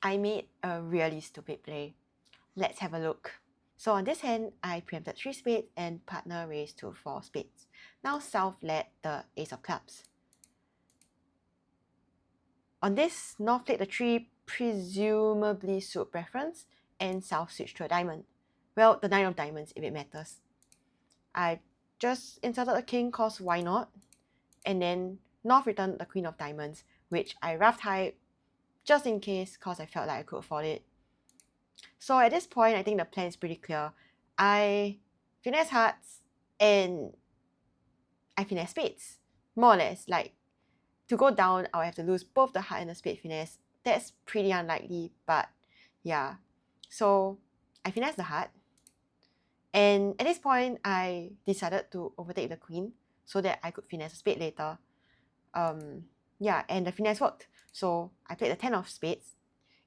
I made a really stupid play. Let's have a look. So on this hand, I preempted 3 spades and partner raised to 4 spades. Now South led the ace of clubs. On this, North played the 3, presumably suit preference, and South switched to a diamond. Well, the 9 of diamonds if it matters. I just inserted a king cause why not? And then North returned the queen of diamonds, which I roughed high just in case cause I felt like I could afford it. So at this point, I think the plan is pretty clear. I finesse hearts and I finesse spades. More or less, like to go down, I'll have to lose both the heart and the spade finesse. That's pretty unlikely, but yeah. So I finesse the heart. And at this point, I decided to overtake the queen so that I could finesse a spade later. Yeah, and the finesse worked. So I played the 10 of spades,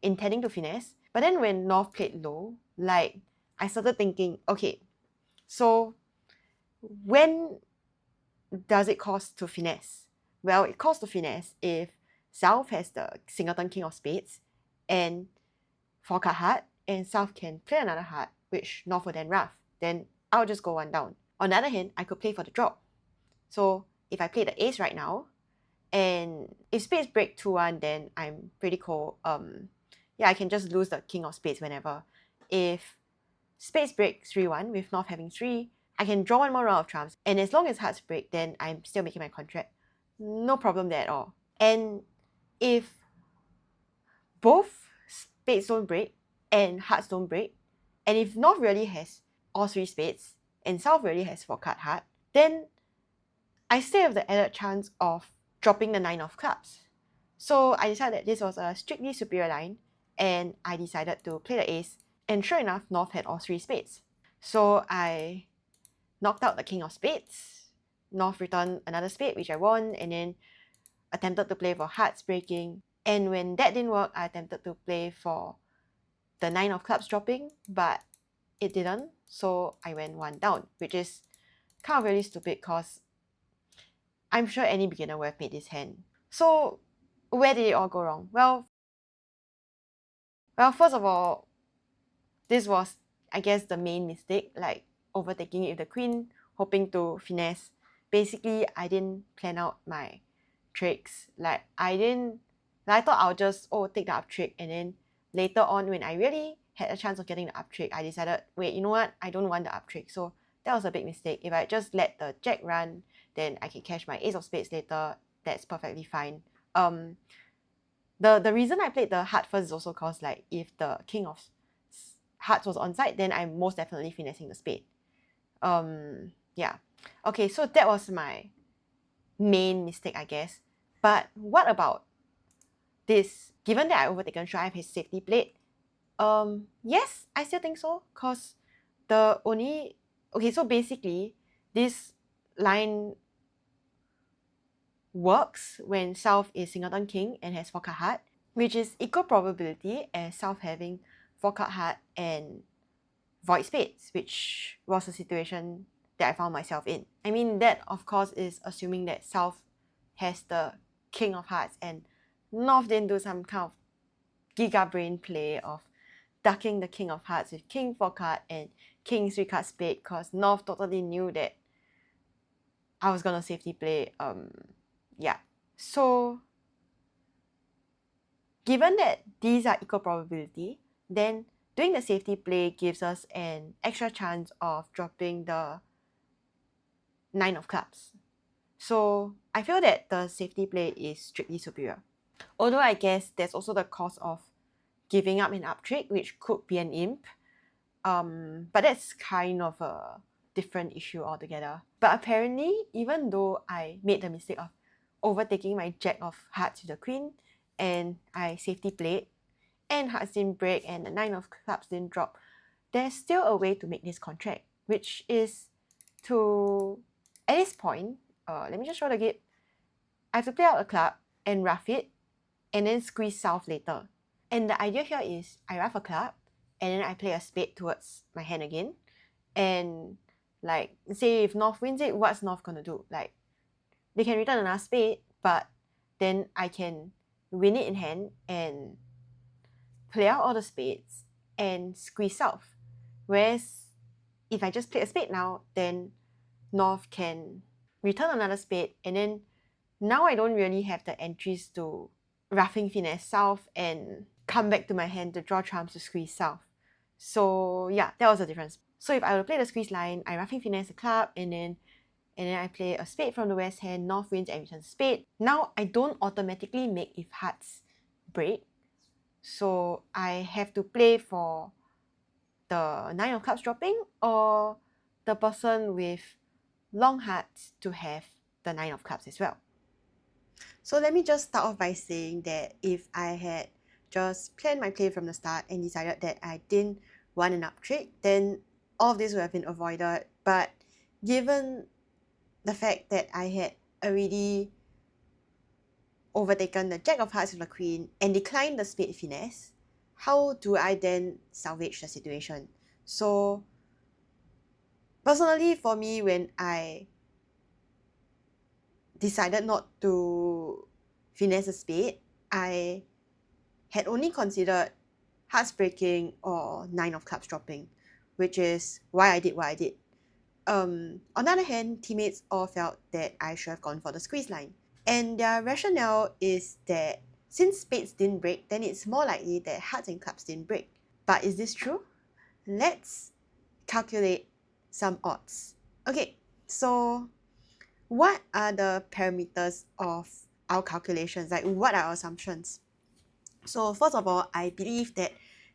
intending to finesse. But then when North played low, like I started thinking, okay, so when does it cost to finesse? Well, it costs to finesse if South has the singleton king of spades and 4 card heart, and South can play another heart, which North will then rough. Then I'll just go one down. On the other hand, I could play for the drop. So if I play the ace right now, and if spades break 2-1, then I'm pretty cool. Yeah, I can just lose the king of spades whenever. If spades break 3-1 with North having 3, I can draw one more round of trumps. And as long as hearts break, then I'm still making my contract. No problem there at all. And if both spades don't break and hearts don't break, and if North really has all 3 spades and South really has 4 card heart, then I still have the added chance of dropping the 9 of clubs. So I decided that this was a strictly superior line, and I decided to play the ace, and sure enough, North had all 3 spades. So I knocked out the king of spades, North returned another spade, which I won, and then attempted to play for hearts breaking. And when that didn't work, I attempted to play for the 9 of clubs dropping, but it didn't, so I went 1 down, which is kind of really stupid because I'm sure any beginner would have made this hand. So where did it all go wrong? Well, first of all, this was, I guess, the main mistake, like overtaking it with the queen, hoping to finesse. Basically, I didn't plan out my tricks. Like I thought I'll just take the up trick, and then later on when I really had a chance of getting the up trick, I decided, wait, you know what? I don't want the up trick. So that was a big mistake. If I just let the jack run, then I can cash my ace of spades later. That's perfectly fine. The reason I played the heart first is also because like if the king of hearts was on side, then I'm most definitely finessing the spade. Yeah. Okay, so that was my main mistake, I guess. But what about this? Given that I overtaken, should I have his safety plate? Yes, I still think so. Cause the only so basically this line works when South is singleton king and has 4 card heart, which is equal probability as South having 4 card heart and void spades, which was a situation that I found myself in. I mean, that of course is assuming that South has the king of hearts and North didn't do some kind of giga brain play of ducking the king of hearts with king 4 card and king 3 card spade, because North totally knew that I was gonna safety play. Yeah. So given that these are equal probability, then doing the safety play gives us an extra chance of dropping the 9 of clubs. So I feel that the safety play is strictly superior. Although I guess there's also the cost of giving up an up trick, which could be an imp. But that's kind of a different issue altogether. But apparently, even though I made the mistake of overtaking my jack of hearts with the queen, and I safety played, and hearts didn't break, and the 9 of clubs didn't drop, there's still a way to make this contract, which is to, at this point, let me just show the gate. I have to play out a club and rough it, and then squeeze South later. And the idea here is I rough a club, and then I play a spade towards my hand again. And like, say if North wins it, what's North gonna do? Like, they can return another spade, but then I can win it in hand and play out all the spades and squeeze south. Whereas if I just play a spade now, then North can return another spade, and then now I don't really have the entries to roughing finesse south and come back to my hand to draw trumps to squeeze south. So yeah, that was the difference. So if I were to play the squeeze line, I roughing finesse the club, and then I play a spade from the west hand, North wins and returns spade. Now I don't automatically make if hearts break, so I have to play for the 9 of clubs dropping, or the person with long hearts to have the 9 of clubs as well. So let me just start off by saying that if I had just planned my play from the start and decided that I didn't want an up trick, then all of this would have been avoided. But given the fact that I had already overtaken the Jack of Hearts with the Queen and declined the spade finesse, how do I then salvage the situation? So personally, for me, when I decided not to finesse a spade, I had only considered hearts breaking or 9 of clubs dropping, which is why I did what I did. On the other hand, teammates all felt that I should have gone for the squeeze line. And their rationale is that since spades didn't break, then it's more likely that hearts and clubs didn't break. But is this true? Let's calculate some odds. Okay, so what are the parameters of our calculations? Like, what are our assumptions? So first of all, I believe that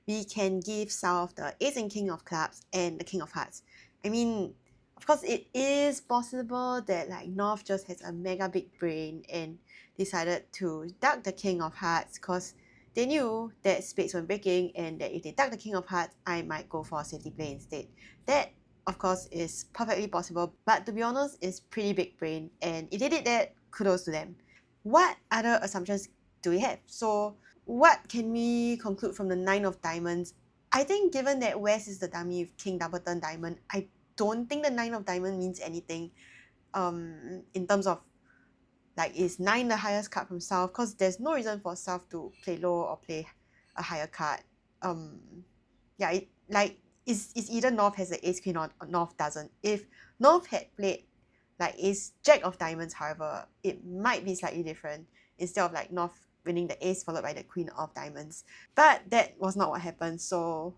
we can give South the ace and king of clubs and the king of hearts. I mean, of course, it is possible that like North just has a mega big brain and decided to duck the king of hearts because they knew that spades were breaking, and that if they duck the king of hearts, I might go for a safety play instead. That, of course, is perfectly possible, but to be honest, it's pretty big brain, and if they did that, kudos to them. What other assumptions do we have? So what can we conclude from the 9 of diamonds? I think given that West is the dummy with king double turn diamond, I don't think the 9 of diamond means anything in terms of like, is 9 the highest card from South? Because there's no reason for South to play low or play a higher card. Yeah, it's either North has the ace queen or North doesn't. If North had played like ace jack of diamonds, however, it might be slightly different, instead of like North winning the ace followed by the queen of diamonds. But that was not what happened, so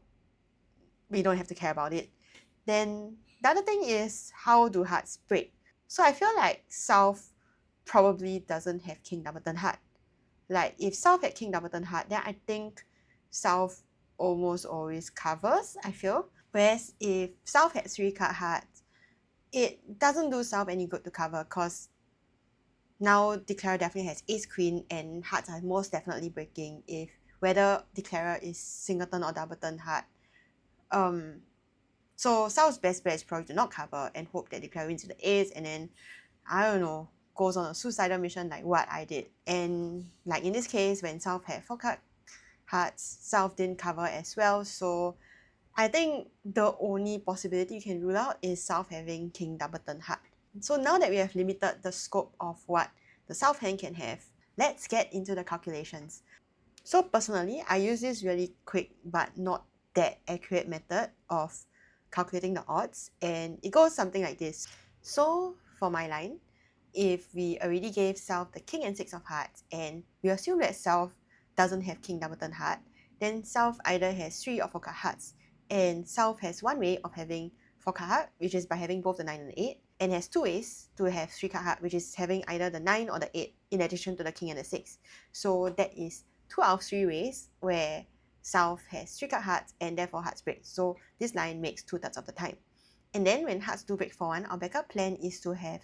we don't have to care about it. Then the other thing is, how do hearts break? So I feel like South probably doesn't have king double turn heart. Like, if South had king double turn heart, then I think South almost always covers, I feel. Whereas if South had 3 card hearts, it doesn't do South any good to cover, because now Declarer definitely has ace queen, and hearts are most definitely breaking if whether Declarer is singleton or doubleton heart. So South's best bet is probably to not cover and hope that Declarer wins with the ace, and then, I don't know, goes on a suicidal mission like what I did. And like in this case, when South had 4 card hearts, South didn't cover as well. So I think the only possibility you can rule out is South having king double turn heart. So now that we have limited the scope of what the South hand can have, let's get into the calculations. So personally, I use this really quick but not that accurate method of calculating the odds, and it goes something like this. So for my line, if we already gave South the king and 6 of hearts, and we assume that South doesn't have king double turn heart, then South either has 3 or 4 card hearts, and South has one way of having 4 card heart, which is by having both the 9 and the 8, and has 2 ways to have 3 card heart, which is having either the 9 or the 8 in addition to the king and the 6. So that is 2 out of 3 ways where South has 3 card hearts and therefore hearts break. So this line makes 2/3 of the time. And then when hearts do break for 1, our backup plan is to have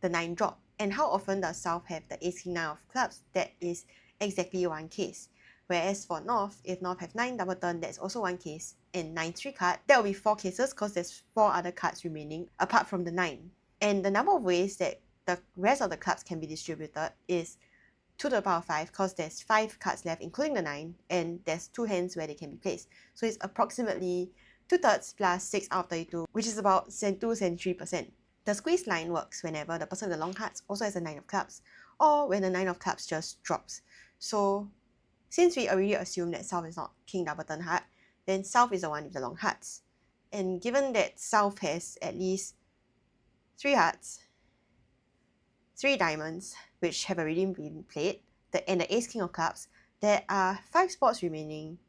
the 9 drop. And how often does South have the ace king 9 of clubs? That is exactly one case. Whereas for North, if North have 9 double turn, that's also one case. And 9 3 card, that will be 4 cases because there's 4 other cards remaining apart from the 9. And the number of ways that the rest of the clubs can be distributed is 2 to the power of 5, because there's 5 cards left including the 9, and there's 2 hands where they can be placed. So it's approximately 2/3 plus 6 out of 32, which is about 2-3%. The squeeze line works whenever the person with the long hearts also has a 9 of clubs, or when the 9 of clubs just drops. So since we already assume that South is not King double turn heart, then South is the one with the long hearts. And given that South has at least 3 hearts, 3 diamonds, which have already been played, and the Ace King of Clubs, there are 5 spots remaining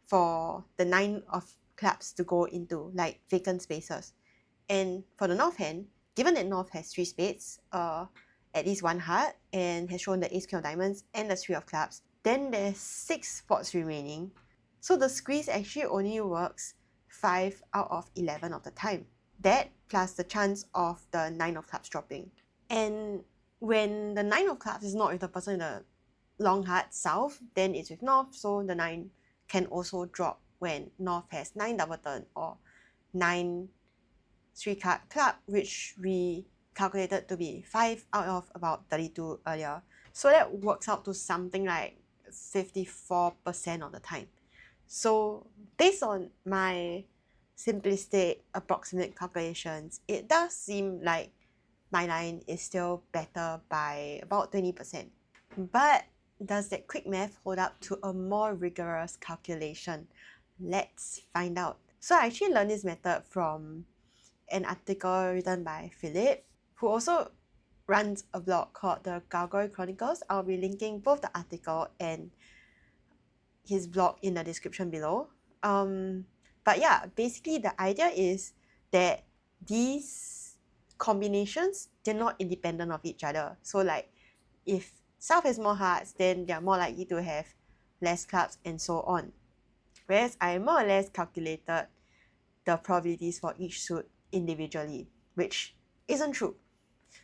for the 9 of clubs to go into, like vacant spaces. And for the North hand, given that North has 3 spades, at least 1 heart, and has shown the Ace King of Diamonds and the 3 of Clubs, then there's 6 spots remaining. So the squeeze actually only works 5 out of 11 of the time. That plus the chance of the 9 of Clubs dropping. And when the 9 of Clubs is not with the person in the long heart South, then it's with North, so the 9 can also drop when North has 9 double turn or 9 3-card club, which we calculated to be 5 out of about 32 earlier. So that works out to something like 54% of the time. So based on my simplistic approximate calculations, it does seem like my line is still better by about 20%. But does that quick math hold up to a more rigorous calculation? Let's find out. So I actually learned this method from an article written by Philip, who also runs a blog called the Gargoyle Chronicles. I'll be linking both the article and his blog in the description below. But yeah, basically the idea is that these combinations, they're not independent of each other. So like if South has more hearts, then they're more likely to have less clubs and so on. Whereas I more or less calculated the probabilities for each suit individually, which isn't true.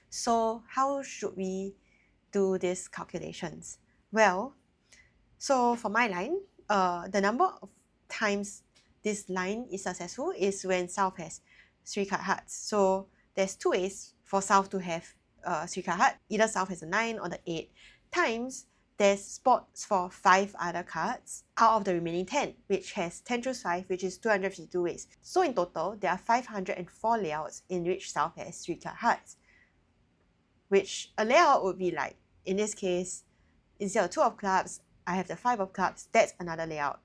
So how should we do these calculations? Well, so for my line, the number of times this line is successful is when South has 3-card hearts. So there's 2 ways for South to have 3-card heart. Either South has a 9 or the 8 times there's spots for 5 other cards out of the remaining 10, which has 10 choose 5, which is 252 ways. So in total, there are 504 layouts in which South has 3-card hearts, which a layout would be like, in this case, instead of 2 of clubs, I have the 5 of clubs. That's another layout.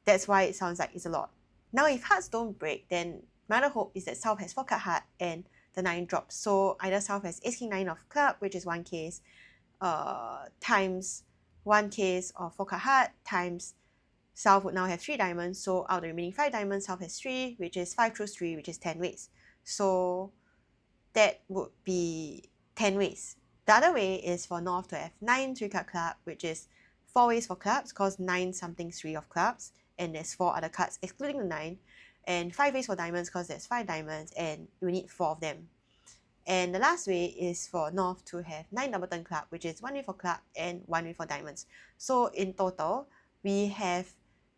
That's why it sounds like it's a lot. Now, if hearts don't break, then my other hope is that South has 4-card heart and the 9 drops. So either South has Ace King 9 of club, which is 1 case, times 1 case of 4-card heart, times South would now have 3 diamonds. So out of the remaining 5 diamonds, South has 3, which is 5 choose 3, which is 10 ways. So that would be 10 ways. The other way is for North to have 9 3-card club, which is 4 ways for clubs, because 9 something 3 of clubs, and there's 4 other cards excluding the 9, and 5 ways for diamonds, because there's 5 diamonds, and you need 4 of them. And the last way is for North to have 9 double turn club, which is 1 way for club and 1 way for diamonds. So in total, we have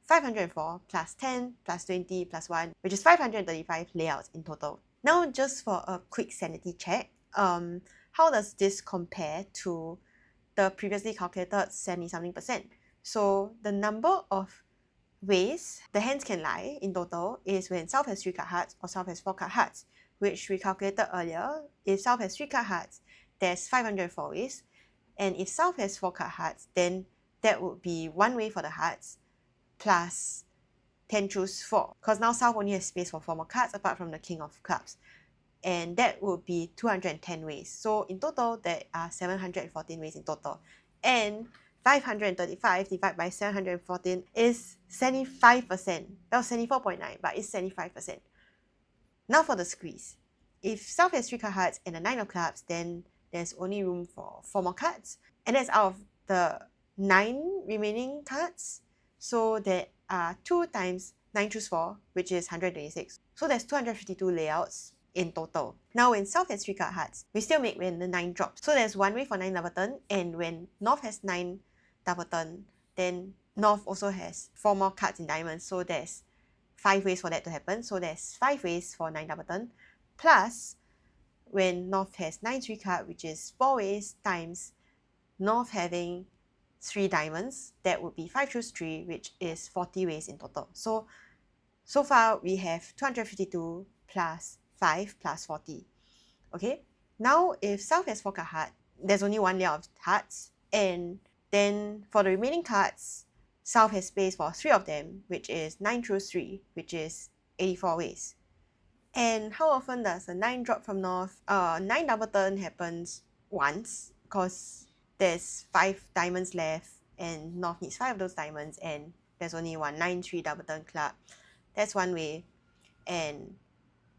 504 plus 10 plus 20 plus 1, which is 535 layouts in total. Now, just for a quick sanity check, how does this compare to the previously calculated 70-something%? So the number of ways the hands can lie in total is when South has 3-card hearts or South has 4-card hearts, which we calculated earlier. If South has 3-card hearts, there's 504 ways. And if South has 4-card hearts, then that would be 1 way for the hearts plus 10 choose 4. Because now South only has space for 4 more cards apart from the King of Clubs. And that would be 210 ways. So in total, there are 714 ways in total. And 535 divided by 714 is 75%. That was 74.9, but it's 75%. Now for the squeeze. If South has 3-card hearts and a 9 of clubs, then there's only room for 4 more cards. And that's out of the 9 remaining cards. So there are 2 times 9 choose 4, which is 126. So there's 252 layouts in total. Now when South has 3-card hearts, we still make when the 9 drops. So there's 1 way for 9 double turn, and when North has 9 double turn, then North also has 4 more cards in diamonds. So there's 5 ways for that to happen. So there's 5 ways for 9 double turn, plus when North has 9 3-card, which is 4 ways, times North having 3 diamonds, that would be 5 choose 3, which is 40 ways in total. So far we have 252 plus 5 plus 40. Okay, now if South has 4-card heart, there's only 1 layer of hearts, and Then for the remaining cards, South has space for 3 of them, which is 9 through 3, which is 84 ways. And how often does a 9 drop from North? 9 double turn happens once, because there's 5 diamonds left, and North needs 5 of those diamonds, and there's only one 9-3 double turn club. That's one way. And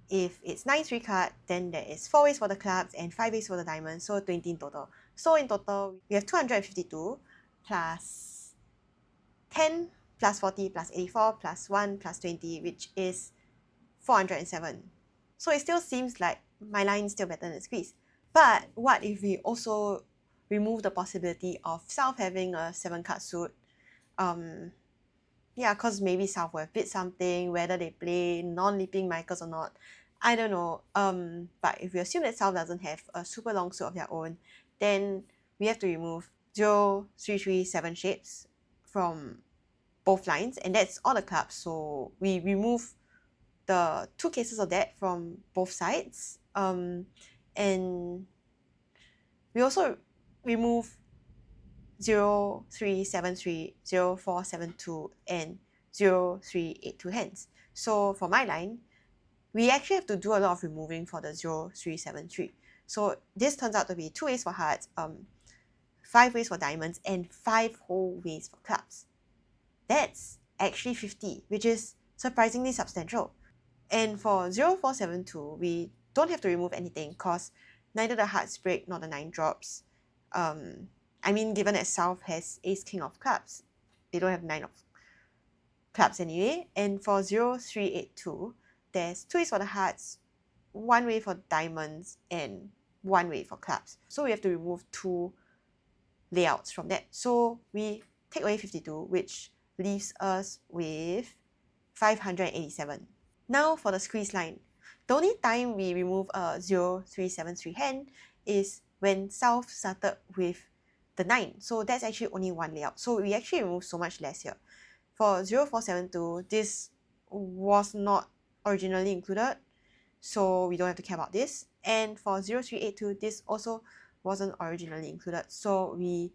if it's 9-3 card, then there is 4 ways for the clubs and 5 ways for the diamonds, so 20 in total. So in total, we have 252 plus 10 plus 40 plus 84 plus 1 plus 20, which is 407. So it still seems like my line is still better than the squeeze. But what if we also remove the possibility of South having a 7 card suit? Yeah, because maybe South will have bid something, whether they play non-leaping Michaels or not, I don't know. But if we assume that South doesn't have a super long suit of their own, then we have to remove 0, 3, 3, 7 shapes from both lines, and that's all the clubs. So we remove the 2 cases of that from both sides. And we also remove 0, 3, 7, 3, 0, 4, 7, 2, and 0, 3, 8, 2 hands. So for my line, we actually have to do a lot of removing for the 0, 3, 7, 3. So this turns out to be 2 ways for hearts, 5 ways for diamonds, and 5 whole ways for clubs. That's actually 50, which is surprisingly substantial. And for 0, 4, 7, 2, we don't have to remove anything because neither the hearts break nor the 9 drops. I mean, given that South has Ace King of clubs, they don't have 9 of clubs anyway. And for 0, 3, 8, 2, there's 2 ways for the hearts, 1 way for diamonds, and 1 way for clubs. So we have to remove 2 layouts from that. So we take away 52, which leaves us with 587. Now for the squeeze line. The only time we remove a 0, 3, 7, 3 hand is when South started with the 9. So that's actually only 1 layout. So we actually remove so much less here. For 0, 4, 7, 2, this was not originally included, so we don't have to care about this. And for 0, 3, 8, 2, this also wasn't originally included, so we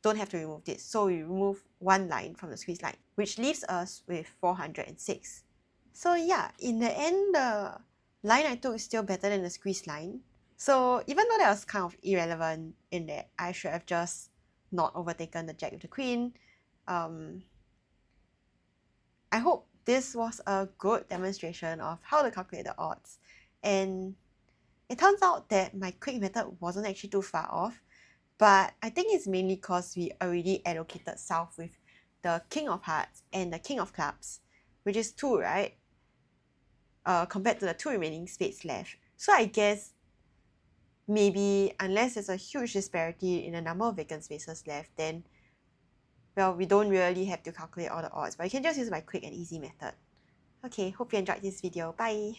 don't have to remove this. So we remove 1 line from the squeeze line, which leaves us with 406. So yeah, in the end, the line I took is still better than the squeeze line. So even though that was kind of irrelevant in that I should have just not overtaken the jack with the queen, I hope this was a good demonstration of how to calculate the odds. And it turns out that my quick method wasn't actually too far off, but I think it's mainly because we already allocated South with the King of Hearts and the King of Clubs, which is 2, right? Compared to the 2 remaining spades left. So I guess maybe unless there's a huge disparity in the number of vacant spaces left, then well, we don't really have to calculate all the odds, but you can just use my quick and easy method. Okay, hope you enjoyed this video. Bye!